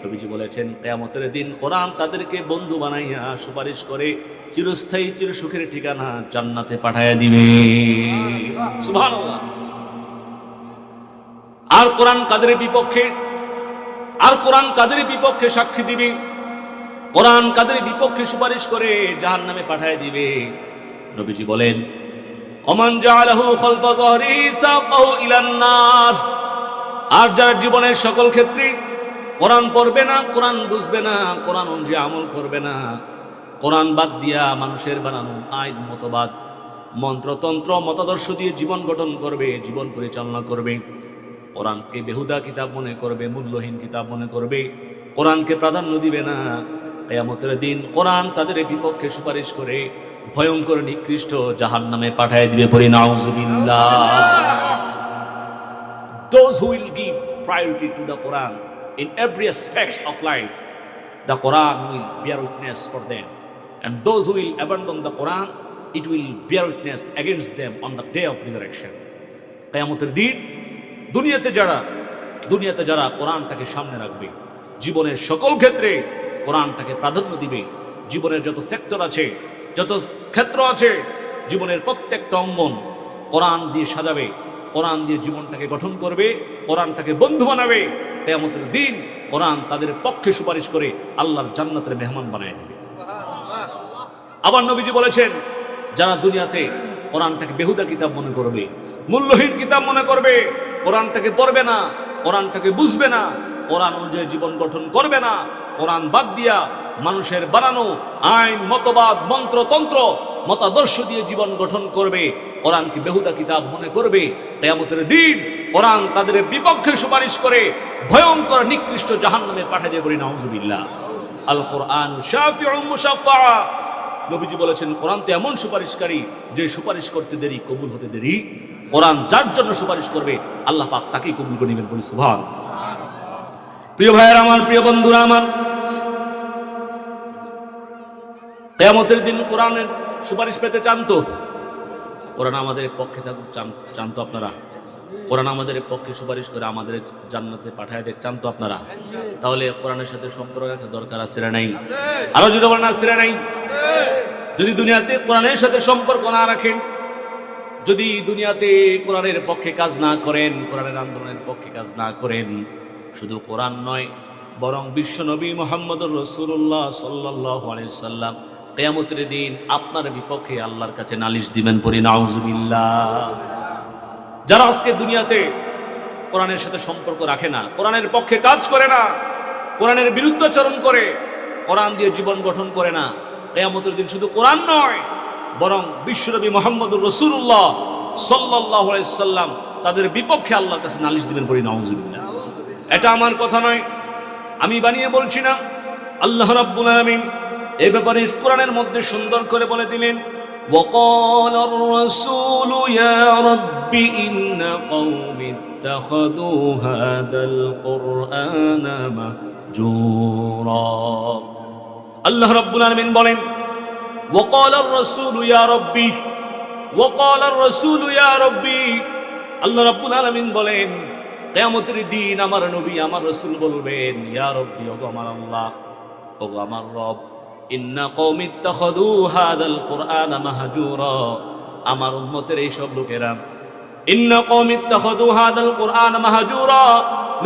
A: নবীজি বলেছেন কিয়ামতের দিন কোরআন তাদেরকে বন্ধু বানাইয়া সুপারিশ করে চিরস্থায়ী চিরসুখের ঠিকানা জান্নাতে পাঠাইয়া দিবে। সুবহানাল্লাহ। আর কোরআন কাদের বিপক্ষে? আর কোরআন কাদের বিপক্ষে সাক্ষী দিবে? কোরআন কাদের বিপক্ষে সুপারিশ করে জাহান্নামে পাঠায় দিবে? নবীজি বলেন, ওমান জাআলাহু খালফা যাহরিহি সাকাহু ইলান নার। আর যারা জীবনের সকল ক্ষেত্রে কোরআন পড়বে না, কোরআন বুঝবে না, কোরআন অনুযায়ী আমল করবে না, কোরআন বাদ দিয়া মানুষের বানানো আইন মতবাদ, মন্ত্রতন্ত্র, মতাদর্শ দিয়ে জীবন গঠন করবে, জীবন পরিচালনা করবে, কোরআনকে বেহুদা কিতাব মনে করবে, মূল্যহীন কিতাব মনে করবে, কোরআনকে প্রাধান্য দিবে না, কিয়ামতের দিন কোরআন তাদের বিপক্ষে সুপারিশ করে ভয়ঙ্কর নিকৃষ্ট জাহান্নামে পাঠায় দিবে। পড়ি নাউযুবিল্লাহ। Those who will give priority to the Quran in every aspect of life, the Quran will bear witness for them, and those who will abandon the Quran, it will bear witness against them on the day of resurrection. কিয়ামতের দিন দুনিয়াতে যারা কোরআনটাকে সামনে রাখবে, জীবনের সকল ক্ষেত্রে কোরআনটাকে প্রাধান্য দিবে, জীবনের যত সেক্টর আছে, যত ক্ষেত্র আছে, জীবনের প্রত্যেকটা অঙ্গন কোরআন দিয়ে সাজাবে, কোরআন দিয়ে জীবনটাকে গঠন করবে, কোরআনটাকে বন্ধু বানাবে, কিয়ামতের দিন কোরআন তাদের পক্ষে সুপারিশ করে আল্লাহর জান্নাতের মেহমান বানায় দিবে। আবার নবীজি বলেছেন, যারা দুনিয়াতে কোরআনটাকে বেহুদা কিতাব মনে করবে, মূল্যহীন কিতাব মনে করবে, কোরআনটাকে পড়বে না, কোরআনটাকে বুঝবে না, কোরআন অনুযায়ী জীবন গঠন করবে না, কোরআন বাদ দিয়া মানুষের বানানো আইন, মতবাদ, মন্ত্রতন্ত্র, মতাদর্শ দিয়ে জীবন গঠন করবে, কোরআনকে বেহুদা কিতাব মনে করবে, কিয়ামতের দিন কোরআন তাদের বিপক্ষে সুপারিশ করে ভয়ঙ্কর নিকৃষ্ট জাহান্নামে পাঠিয়ে দেবে। নাউযুবিল্লাহ। আল কোরআনু শাফিউম মুশাফফা। নবীজি বলেছেন, কোরআন তো এমন সুপারিশকারী যে সুপারিশ করতে দেরি, কবুল হতে দেরি। কোরআন যার জন্য সুপারিশ করবে আল্লাহ পাক তাকেই কবুল করে নেবেন। বলি সুবহানাল্লাহ। প্রিয় ভাইয়েরা আমার, প্রিয় বন্ধুরা আমার, কিয়ামতের দিন কোরআনের সুপারিশ পেতে চান তো? কোরআন আমাদের পক্ষে থাকুক চান তো আপনারা? কোরআন আমাদের পক্ষে সুপারিশ করে আমাদের জান্নাতে পাঠায় দেখ চান তো আপনারা? তাহলে কোরআনের সাথে সম্পর্ক রাখা দরকার আছে না নাই? আরো যদি বলেন আছে না নাই? যদি দুনিয়াতে কোরআনের সাথে সম্পর্ক না রাখেন, যদি দুনিয়াতে কোরআনের পক্ষে কাজ না করেন, কোরআনের আন্দোলনের পক্ষে কাজ না করেন, শুধু কোরআন নয় বরং বিশ্ব নবী মুহাম্মদুর রাসূলুল্লাহ সাল্লাল্লাহু আলাইহি সাল্লাম কিয়ামতের দিন আপনার বিপক্ষে আল্লাহর কাছে নালিশ দিবেন। পড়ি নাউযুবিল্লাহ। যারা আজকে দুনিয়াতে কোরআনের সাথে সম্পর্ক রাখে না, কোরআনের পক্ষে কাজ করে না, কোরআনের বিরুদ্ধাচরণ করে, কোরআন দিয়ে জীবন গঠন করে না, কিয়ামতের দিন শুধু কোরআন নয় বরং বিশ্বনবী মুহাম্মদুর রাসূলুল্লাহ সাল্লাল্লাহু আলাইহি সাল্লাম তাদের বিপক্ষে আল্লাহর কাছে নালিশ দিবেন। পড়ি নাউযুবিল্লাহ। এটা আমার কথা নয়, আমি বানিয়ে বলছি না, আল্লাহ রাব্বুল আলামিন এই ব্যাপারে কোরআনের মধ্যে সুন্দর করে বলে দিলেন, وقال الرسول يا رب إن قوم اتخذوا هذا القرآن مهجورا। আল্লাহ রাব্বুল আলামিন বলেন, وقال الرسول يا ربي وقال الرسول يا ربي। আল্লাহ রাব্বুল আলামিন বলেন, কিয়ামতের দিন আমার নবী আমার রাসূল বলবেন, ইয়া রব্বি, ওগো আমার আল্লাহ, ওগো আমার রব, ইন্না কওমি ইত্তাখাযু হাযাল কুরআনা মাহজুরা। আমার উম্মতের এই সব লোকেরা, ইন্না কওমি ইত্তাখাযু হাযাল কুরআনা মাহজুরা,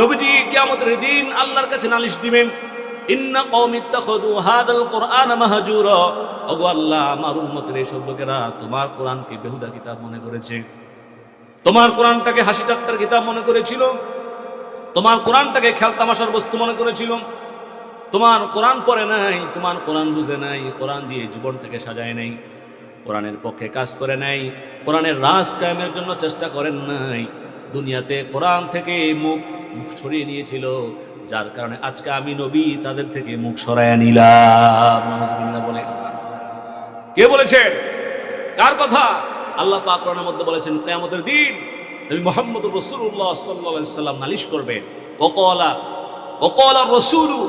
A: নবীজি কিয়ামতের দিন আল্লাহর কাছে নালিশ দিবেন, ইন্না কওমি ইত্তাখাযু হাযাল কুরআনা মাহজুরা, ওগো আল্লাহ, আমার উম্মতের এইসব লোকেরা তোমার কোরআনকে বেহুদা কিতাব মনে করেছে, তোমার কোরআনটাকে হাসি ঠাট্টার কিতাব মনে করেছিল, তোমার কোরআনটাকে খেলতামাশার বস্তু মনে করেছিল, তোমার কোরআন পড়ে নাই, তোমার কোরআন বুঝে নাই, কোরআন দিয়ে জীবনটাকে সাজায় নাই, কোরআনের পক্ষে কাজ করে নাই, কোরআনের রাজ কায়েমের জন্য চেষ্টা করেন নাই, দুনিয়াতে কোরআন থেকে মুখ সরিয়ে নিয়েছিল, যার কারণে আজকে আমি নবী তাদের থেকে মুখ সরাইয়া নিলাম। নাউজুবিল্লাহ বলে কে বলেছেন? কার কথা? আল্লাহ পাক কোরআনের মধ্যে বলেছেন কিয়ামতের দিন নবী মুহাম্মদুর রাসূলুল্লাহ সাল্লাল্লাহু আলাইহি সাল্লাম নালিশ করবেন, ওয়াকালা রাসূলু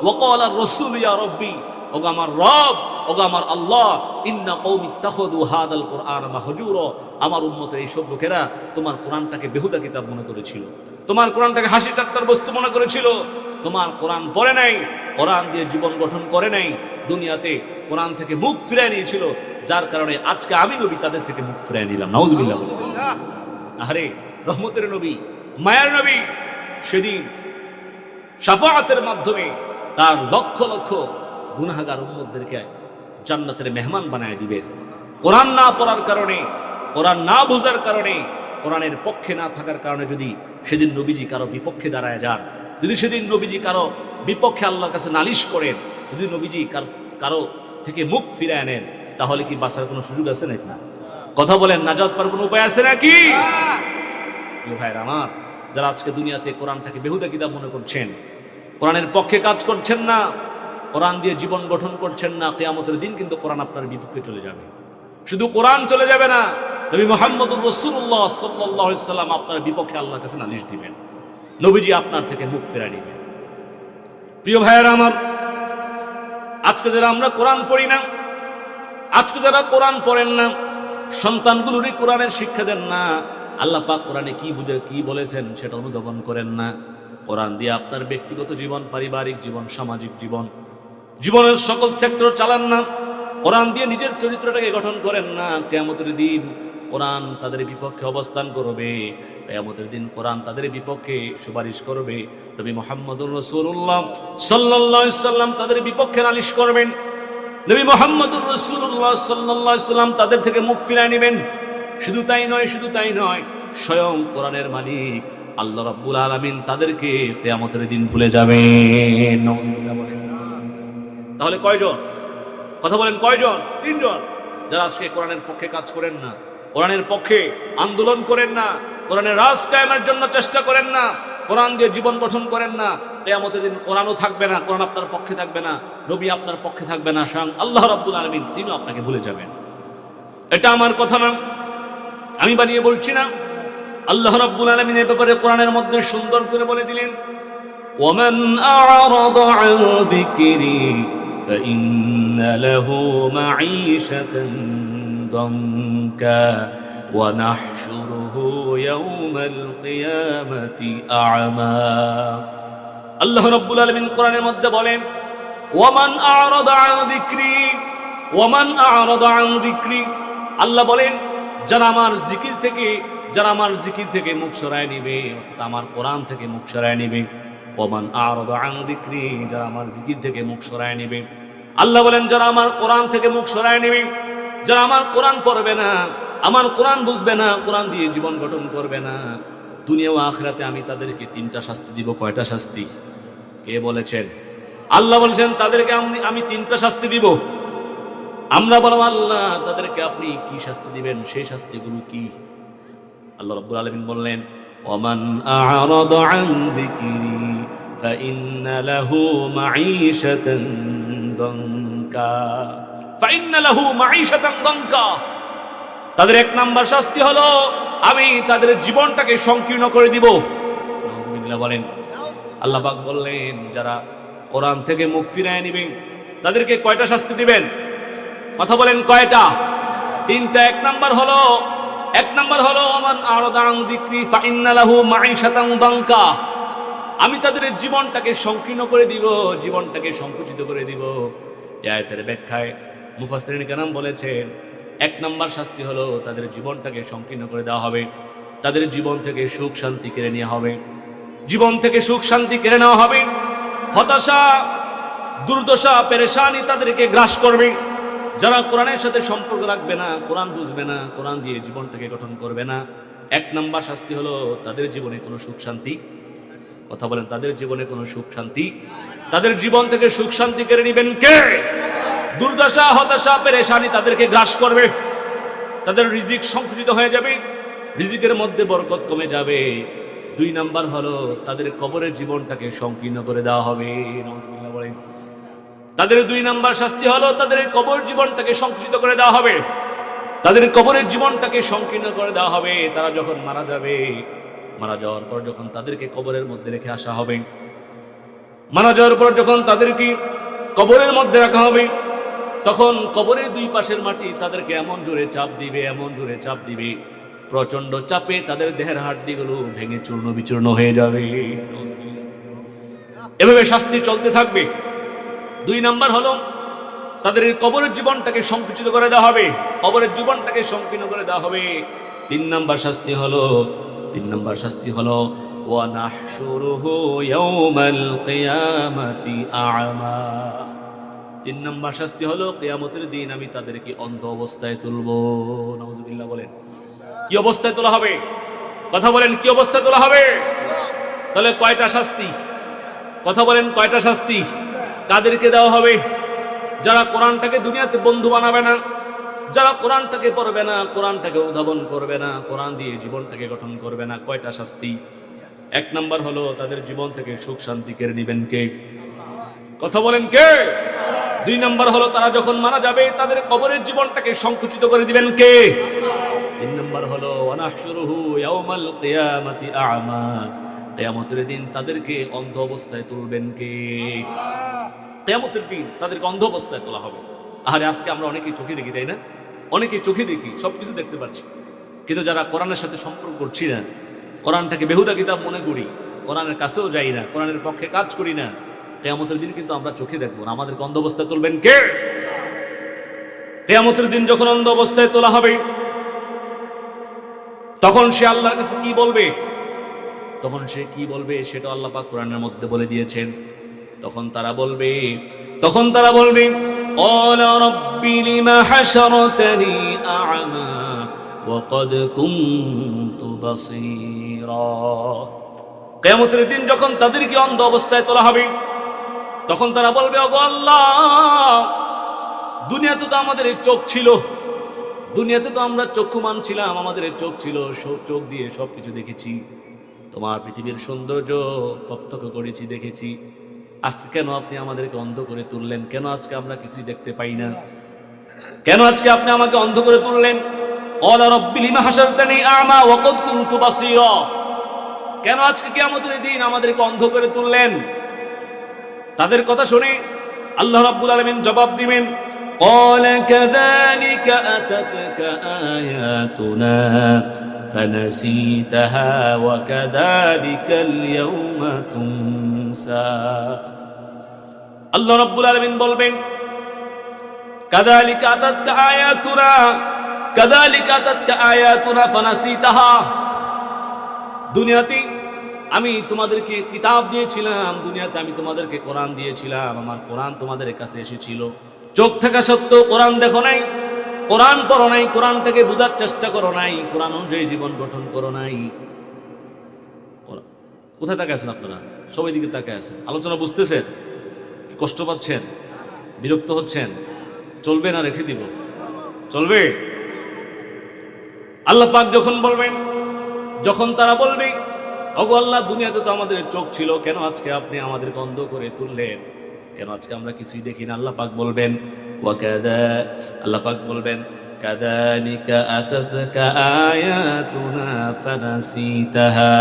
A: ওয়াকালা রাসূলু ইয়া রাব্বি, ওগো আমার রব, ওগো আমার আল্লাহ, ইন্না কওমি ইত্তাখাযু হাদাল কুরআন মাহজুরা, আমার উম্মতের এই সব লোকেরা তোমার কোরআনটাকে বেহুদা কিতাব মনে করেছিল, তোমার কোরআনটাকে হাসি ঠাট্টার বস্তু মনে করেছিল, তোমার কোরআন পড়ে নাই, কোরআন দিয়ে জীবন গঠন করে নাই, দুনিয়াতে কোরআন থেকে মুখ ফিরিয়ে নিয়েছিল, যার কারণে আজকে আমি নবী তাদের থেকে মুখ ফিরিয়ে নিলাম। নাউজুবিল্লাহ। আরে রহমতের নবী, মায়ার নবী সেদিন শাফাআতের মাধ্যমে তার লক্ষ লক্ষ গুনাহগার উম্মতদেরকে জান্নাতের মেহমান বানায় দিবেন। কোরআন না পড়ার কারণে, কোরআন না বোঝার কারণে, কোরআনের পক্ষে না থাকার কারণে যদি সেদিন নবীজি কারো বিপক্ষে দাঁড়ায় যান, যদি সেদিন নবীজি কারো বিপক্ষে আল্লাহর কাছে নালিশ করেন, যদি নবীজি কারো থেকে মুখ ফিরায় নেন, তাহলে কি বাঁচার কোনো সুযোগ আছে নাকি? না। কথা বলেন, নাজাত পাওয়ার কোনো উপায় আছে নাকি? প্রিয় ভাইরা আমার, যারা আজকে দুনিয়াতে কোরআনটাকে বেহুদা কিতাব মনে করছেন, কোরআনের পক্ষে কাজ করছেন না, কোরআন দিয়ে জীবন গঠন করছেন না, কিয়ামতের দিন কিন্তু কোরআন আপনার বিপক্ষে চলে যাবে। শুধু কোরআন চলে যাবে না, নবী মুহাম্মদুর রাসূলুল্লাহ সাল্লাল্লাহু আলাইহি সাল্লাম আপনার বিপক্ষে আল্লাহর কাছে নালিশ দিবেন, নবীজি আপনার থেকে মুখ ফেরায় নেবেন। প্রিয় ভাইয়েরা আমার, আজকে যারা আমরা কোরআন পড়ি না, আজকে যারা কোরআন পড়েন না, সন্তানগুলোরই কোরআনের শিক্ষা দেন না, আল্লাহ পাক কোরআনে কি বুঝে কি বলেছেন সেটা অনুধাবন করেন না, কোরআন দিয়ে আপনার ব্যক্তিগত জীবন, পারিবারিক জীবন, সামাজিক জীবন, জীবনের সকল সেক্টর চালান না, কোরআন দিয়ে নিজের চরিত্রটাকে গঠন করেন না, কিয়ামতের দিন কোরআন তাদের বিপক্ষে অবস্থান করবে, কিয়ামতের দিন কোরআন তাদের বিপক্ষে সুপারিশ করবে, নবী মুহাম্মদুর রাসূলুল্লাহ সাল্লাল্লাহু আলাইহি সাল্লাম তাদের বিপক্ষে নালিশ করবেন, নবী মুহাম্মদুর রাসূলুল্লাহ সাল্লাল্লাহু আলাইহি সাল্লাম তাদের থেকে মুখ ফিরিয়ে নেবেন। শুধু তাই নয়, শুধু তাই নয়, স্বয়ং কোরআনের মালিক আল্লাহ রাব্বুল আলামিন তাদেরকে কিয়ামতের দিন ভুলে যাবেন। নাউজুবিল্লাহ বলেন। তাহলে কয়জন? কথা বলেন, কয়জন? তিনজন। যারা আজকে কোরআনের পক্ষে কাজ করেন না, কোরআনের পক্ষে আন্দোলন করেন না, কোরআনের রাজ কায়েমের জন্য চেষ্টা করেন না, কোরআন দিয়ে জীবন গঠন করেন না, কিয়ামতের দিন কোরআনও থাকবে না, কোরআন আপনার পক্ষে থাকবে না, নবী আপনার পক্ষে থাকবে না, স্বয়ং আল্লাহ রাব্বুল আলামিন তিনিও আপনাকে ভুলে যাবেন। এটা আমার কথা না, আমি বানিয়ে বলছি না, আল্লাহ রাব্বুল আলামিন এই ব্যাপারে কোরআনের মধ্যে সুন্দর করে বলে দিলেন, ওয়ামান আ'রাদা আন যিকরি ফাইন্না লাহু মাঈশাতান দানকা ওয়া নাহশুরুহু ইয়াওমাল কিয়ামাতি আ'মা। আল্লাহ রাব্বুল আলামিন কোরআনের মধ্যে বলেন, ওয়ামান আ'রাদা আন যিকরি, ওয়ামান আ'রাদা আন যিকরি, আল্লাহ বলেন যারা আমার জিকির থেকে মুখ সরায় নিবে, অর্থাৎ আমার কোরআন থেকে মুখ সরায় নিবে, ওমান আ'রাদা আন যিকরি, যারা আমার জিকির থেকে মুখ সরায় নিবে, আল্লাহ বলেন যারা আমার কোরআন থেকে মুখ সরায় নিবে, যারা আমার কোরআন পড়বে না, আমার কোরআন বুঝবে না, কোরআন দিয়ে জীবন গঠন করবে না, দুনিয়া ও আখিরাতে আমি তাদেরকে তিনটা শাস্তি দিব। কয়টা শাস্তি? কে বলেছেন? আল্লাহ বলেছেন তাদেরকে আমি তিনটা শাস্তি দিব। আমরা বললাম আল্লাহ তাদেরকে আপনি কি শাস্তি দিবেন, সেই শাস্তিগুলো কি? আল্লাহ রাব্বুল আলামিন বললেন, ওয়ামান আ'রাদা আন যিকরি ফাইন্না লাহু মাঈশাতান দানকা, ফাইন্না লাহু মাঈশাতান দানকা। তাদের এক নাম্বার শাস্তি হলো আমি তাদের জীবনটাকে সংকীর্ণ করে দিব। নাউজুবিল্লাহ বলেন। আল্লাহ পাক বললেন যারা কোরআন থেকে মুখ ফিরিয়ে নেবে তাদেরকে কয়টা শাস্তি দিবেন? কথা বলেন, কয়টা? তিনটা। এক নাম্বার হলো ওমান আ'রাদা আন যিকরি ফাইন্না লাহু মাঈশাতান দানকা, আমি তাদের জীবনটাকে সংকীর্ণ করে দিব, জীবনটাকে সংকুচিত করে দিব। এই আয়াতের ব্যাখ্যায় মুফাসসিরিন কেরাম বলেছেন এক নাম্বার শাস্তি হলো তাদের জীবনটাকে সংকীর্ণ করে দেওয়া হবে, তাদের জীবন থেকে সুখ শান্তি কেড়ে নেওয়া হবে, জীবন থেকে সুখ শান্তি কেড়ে নেওয়া হবে, হতাশা দুর্দশা পেরেশানি তাদেরকে গ্রাস করবে, যারা কোরআনের সাথে সম্পর্ক রাখবে না, কোরআন বুঝবে না, কোরআন দিয়ে জীবনটাকে গঠন করবে না, 1 নাম্বার শাস্তি হলো তাদের জীবনে কোনো সুখ শান্তি, কথা বলেন, তাদের জীবনে কোনো সুখ শান্তি, তাদের জীবন থেকে সুখ শান্তি কেড়ে নেবেন কে? দুর্দশা, হতাশা, পেরেশানি তাদেরকে গ্রাস করবে, তাদের রিজিক সংকুচিত হয়ে যাবে, রিজিকের মধ্যে বরকত কমে যাবে। 2 নাম্বার হলো তাদের কবরের জীবনটাকে সংকীর্ণ করে দেওয়া হবে। নাউজুবিল্লাহ বলেন। তাদের 2 নাম্বার শাস্তি হলো তাদের কবর জীবনটাকে সংকুচিত করে দেওয়া হবে, তাদের কবরের জীবনটাকে সংকীর্ণ করে দেওয়া হবে। তারা যখন মারা যাবে, মারা যাওয়ার পর যখন তাদেরকে কবরের মধ্যে রেখে আসা হবে, মারা যাওয়ার পর যখন তাদেরকে কবরের মধ্যে রাখা হবে, তখন কবরের 2 পাশের মাটি তাদেরকে এমন জোরে চাপ দিবে, এমন জোরে চাপ দিবে, প্রচন্ড চাপে তাদের দেহের হাড্ডিগুলো ভেঙে চূর্ণ বিচূর্ণ হয়ে যাবে। এভাবে শাস্তি চলতে থাকবে। 2 নাম্বার হলো তাদের কবরের জীবনটাকে সংকুচিত করে দেওয়া হবে, কবরের জীবনটাকে সংকীর্ণ করে দেওয়া হবে। 3 নাম্বার শাস্তি হলো, 3 নাম্বার শাস্তি হলো ওয়া নাহশুরুহু ইয়াউমাল কিয়ামাতি আ'মা। 3 নাম্বার শাস্তি হলো কিয়ামতের দিন আমি তাদেরকে অন্ধ অবস্থায় তুলবো। নাউজুবিল্লাহ বলেন। কি অবস্থায় তোলা হবে? কথা বলেন, কি অবস্থায় তোলা হবে? তাহলে কয়টা শাস্তি? কথা বলেন, কয়টা শাস্তি কাদেরকে দেওয়া হবে? যারা কোরআনটাকে দুনিয়াতে বন্ধু বানাবে না, যারা কোরআনটাকে পড়বে না, কোরআনটাকে উদ্ভাবন করবে না, কোরআন দিয়ে জীবনটাকে গঠন করবে না। কয়টা শাস্তি? 1 নাম্বার হলো তাদের জীবন থেকে সুখ শান্তি কেড়ে নেবেন কে? কথা বলেন, কে? 2 নাম্বার হলো তারা যখন মারা যাবে তাদের কবরের জীবনটাকে সংকুচিত করে দিবেন কে? 3 নাম্বার হলো ওয়া নাহশুরুহু ইয়াউমাল কিয়ামাতি আ'মা। কিয়ামতের দিন তাদেরকে অন্ধ অবস্থায় তুলবেন কে? কিয়ামতের দিন তাদেরকে অন্ধ অবস্থায় তোলা হবে। আরে আজকে আমরা অনেকেই চোখে দেখি, তাই না? অনেকেই চোখে দেখি, সবকিছু দেখতে পাচ্ছি, কিন্তু যারা কোরআনের সাথে সম্পর্ক করছি না, কোরআনটাকে বেহুদা কিতাব মনে করি, কোরআনের কাছেও যাই না, কোরআনের পক্ষে কাজ করি না, কিয়ামতের দিন কিন্তু আমরা চোখে দেখবো না। আমাদেরকে অন্ধ অবস্থায় তুলবেন কে? কিয়ামতের দিন যখন অন্ধ অবস্থায় তোলা হবে, তখন সে আল্লাহর কাছে কি বলবে? তখন সে কি বলবে সেটা আল্লাহ পাক কোরআনের মধ্যে বলে দিয়েছেন। তখন তারা বলবে, ক্বালা রাব্বি লিমা হাশারতানি আ'মা ওয়া ক্বাদ কুনতু বাসীরা। কিয়ামতের দিন যখন তাদেরকে অন্ধ অবস্থায় তোলা হবে, তখন তারা বলবে, ওগো আল্লাহ, দুনিয়াতে তো আমাদের চোখ ছিল, দুনিয়াতে তো আমরা চক্ষুমান ছিলাম, আমাদের চোখ ছিল, চোখ দিয়ে সবকিছু দেখেছি, তোমার পৃথিবীর সৌন্দর্য প্রত্যক্ষ করেছি, দেখেছি। আজকে কেন আপনি আমাদেরকে অন্ধ করে তুললেন? কেন আজকে আমরা কিছুই দেখতে পাই না? কেন আজকে আপনি আমাকে অন্ধ করে তুললেন? ক্বালা রাব্বি লিমা হাশারতানি আ'মা ওয়া ক্বাদ কুনতু বাসীরা। কেন আজকে কিয়ামতের দিন আমাদেরকে অন্ধ করে তুললেন? তাদের কথা শুনে আল্লাহ রাব্বুল আলামিন জবাব দিবেন, ক্বালা কাযালিকা আতাতকা আয়াতুনা ফানাসিতাহা ওয়া কাযালিকাল ইয়াওমা তুনসা। আল্লাহ রাব্বুল আলামিন বলবেন, কাযালিকা আতাতকা আয়াতুনা ফানাসিতাহা। দুনিয়াতে আমি তোমাদেরকে কিতাব দিয়েছিলাম, দুনিয়াতে আমি তোমাদেরকে কোরআন দিয়েছিলাম, আমার কোরআন তোমাদের কাছে এসেছিল, চোখ থাকা সত্ত্বেও কোরআন দেখো নাই, কোরআন পড়ো নাই, কোরআনটাকে বোঝার চেষ্টা করো নাই, কোরআন অনুযায়ী জীবন গঠন করো নাই। কোথায় তাকায় আছেন আপনারা? সবাই দিকে তাকায় আছেন। আলোচনা বুঝতেছেন? কষ্ট পাচ্ছেন? বিরক্ত হচ্ছেন? চলবে না রেখে দিব? চলবে। আল্লাহ পাক যখন বলবেন, যখন তারা বলবে, ওগো আল্লাহ, দুনিয়াতে তো আমাদের চোখ ছিল, কেন আজকে আপনি আমাদেরকে অন্ধ করে তুললেন? কেন আজকে আমরা কিছুই দেখি না? আল্লাহ পাক বলবেন, আল্লাহ পাক বলবেন, কাযালিকা আতাতকা আয়াতুনা ফানাসিতাহা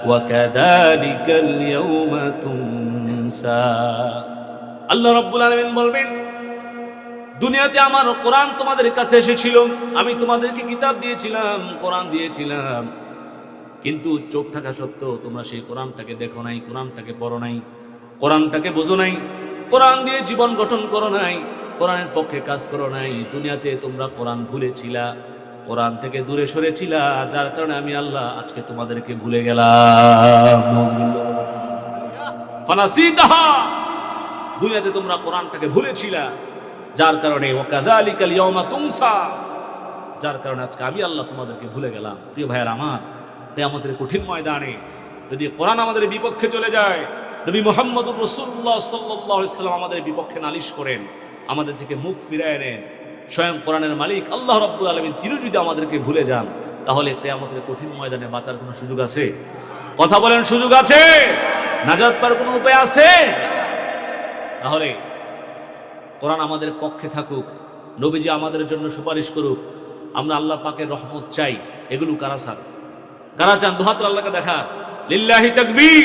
A: ওয়া কাযালিকাল ইয়াওমা তুনসা। আল্লাহ রাব্বুল আলামিন বলবেন, দুনিয়াতে আমার কোরআন তোমাদের কাছে এসেছিল, আমি তোমাদেরকে কিতাব দিয়েছিলাম, কোরআন দিয়েছিলাম, কিন্তু চোখ থাকা সত্ত্বেও তোমরা সেই কোরআনটাকে দেখো নাই, কোরআনটাকে পড়ো নাই, কোরআনটাকে বোঝো নাই, কোরআন দিয়ে জীবন গঠন করো নাই, কোরআনের পক্ষে কাজ করো নাই। দুনিয়াতে তোমরা কোরআন ভুলেছিলা, কোরআন থেকে দূরে সরেছিলা, যার কারণে আমি আল্লাহ আজকে তোমাদেরকে ভুলে গেলাম। ফানাসিতাহা, দুনিয়াতে তোমরা কোরআনটাকে ভুলেছিলা, যার কারণে ওয়াকাযালিকাল ইয়াউমা তুমসা, যার কারণে আজকে আমি আল্লাহ তোমাদেরকে ভুলে গেলাম। প্রিয় ভাইয়ের আমার, কিয়ামতের কঠিন ময়দানে যদি কোরআন আমাদের বিপক্ষে চলে যায়, নবী মুহাম্মদুর রাসূলুল্লাহ সাল্লাল্লাহু আলাইহি ওয়াসাল্লাম আমাদের বিপক্ষে নালিশ করেন, আমাদের থেকে মুখ ফিরায় নেন, স্বয়ং কোরআনের মালিক আল্লাহ রাব্বুল আলামিন তিনি যদি আমাদেরকে ভুলে যান, তাহলে কিয়ামতের কঠিন ময়দানে বাঁচার কোনো সুযোগ আছে? কথা বলেন, সুযোগ আছে? নাজাত পাওয়ার কোনো উপায় আছে? তাহলে কোরআন আমাদের পক্ষে থাকুক, নবীজি আমাদের জন্য সুপারিশ করুক, আমরা আল্লাহ পাকের রহমত চাই, এগুলো কারা চান? কারা চান? দুহাত আল্লাহকে দেখা, লিল্লাহি তাকবীর,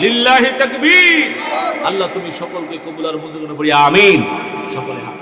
A: লিল্লাহি তাকবীর। আল্লাহ তুমি সকলকে কবুল আর মঞ্জুর করে পড়ি, আমিন। সকলে হাত